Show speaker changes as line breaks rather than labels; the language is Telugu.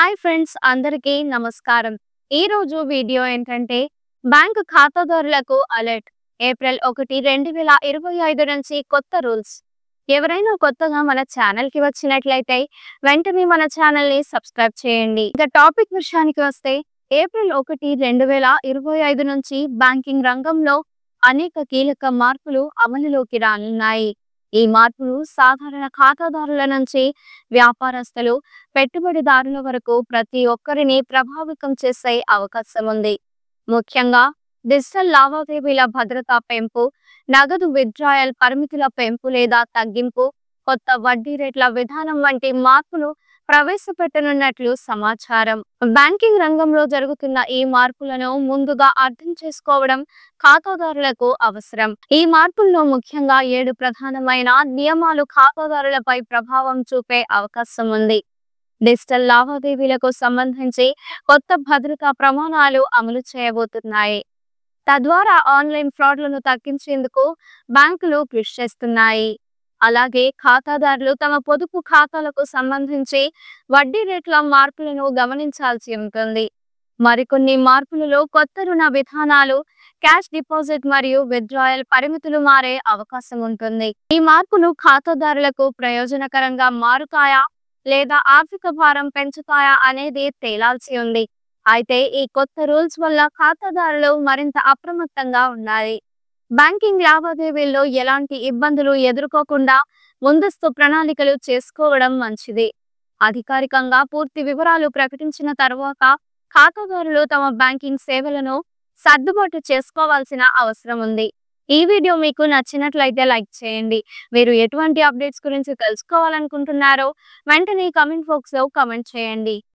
హాయ్ ఫ్రెండ్స్, అందరికీ నమస్కారం. ఈ రోజు వీడియో ఏంటంటే బ్యాంక్ ఖాతాదారులకు అలర్ట్. ఏప్రిల్ 1, 2025 నుంచి కొత్త రూల్స్. ఎవరైనా కొత్తగా మన ఛానల్ కి వచ్చినట్లయితే వెంటనే మన ఛానల్ ని సబ్స్క్రైబ్ చేయండి. ఇక టాపిక్ విషయానికి వస్తే ఏప్రిల్ 1, 2025 నుంచి బ్యాంకింగ్ రంగంలో అనేక కీలక మార్పులు అమలులోకి రానున్నాయి. ఈ మార్పులు సాధారణ ఖాతాదారుల నుంచి వ్యాపారస్తులు, పెట్టుబడిదారుల వరకు ప్రతి ఒక్కరిని ప్రభావితం చేసే అవకాశం ఉంది. ముఖ్యంగా డిజిటల్ లావాదేవీల భద్రత పెంపు, నగదు విత్డ్రాయల్ పరిమితుల పెంపు లేదా తగ్గింపు, కొత్త వడ్డీ రేట్ల విధానం వంటి మార్పులు ప్రవేశపెట్టనున్నట్లు సమాచారం. బ్యాంకింగ్ రంగంలో జరుగుతున్న ఈ మార్పులను ముందుగా అర్థం చేసుకోవడం ఖాతాదారులకు అవసరం. ఈ మార్పుల్లో ముఖ్యంగా 7 ప్రధానమైన నియమాలు ఖాతాదారులపై ప్రభావం చూపే అవకాశం ఉంది. డిజిటల్ లావాదేవీలకు సంబంధించి కొత్త భద్రతా ప్రమాణాలు అమలు చేయబోతున్నాయి. తద్వారా ఆన్లైన్ ఫ్రాడ్లను తగ్గించేందుకు బ్యాంకులు కృషి చేస్తున్నాయి. అలాగే ఖాతాదారులు తమ పొదుపు ఖాతాలకు సంబంధించి వడ్డీ రేట్ల మార్పులను గమనించాల్సి ఉంటుంది. మరికొన్ని మార్పులలో కొత్త రుణ విధానాలు, క్యాష్ డిపాజిట్ మరియు విత్డ్రాయల్ పరిమితులు మారే అవకాశం ఉంటుంది. ఈ మార్పులు ఖాతాదారులకు ప్రయోజనకరంగా మారుతాయా లేదా ఆర్థిక భారం పెంచుతాయా అనేది తేలాల్సి ఉంది. అయితే ఈ కొత్త రూల్స్ వల్ల ఖాతాదారులు మరింత అప్రమత్తంగా ఉండాలి. బ్యాంకింగ్ లావాదేవీల్లో ఎలాంటి ఇబ్బందులు ఎదుర్కోకుండా ముందస్తు ప్రణాళికలు చేసుకోవడం మంచిది. అధికారికంగా పూర్తి వివరాలు ప్రకటించిన తర్వాత ఖాతాదారులు తమ బ్యాంకింగ్ సేవలను సర్దుబాటు చేసుకోవాల్సిన అవసరం ఉంది. ఈ వీడియో మీకు నచ్చినట్లయితే లైక్ చేయండి. మీరు ఎటువంటి అప్డేట్స్ గురించి తెలుసుకోవాలనుకుంటున్నారో వెంటనే కామెంట్ బాక్స్ లో కామెంట్ చేయండి.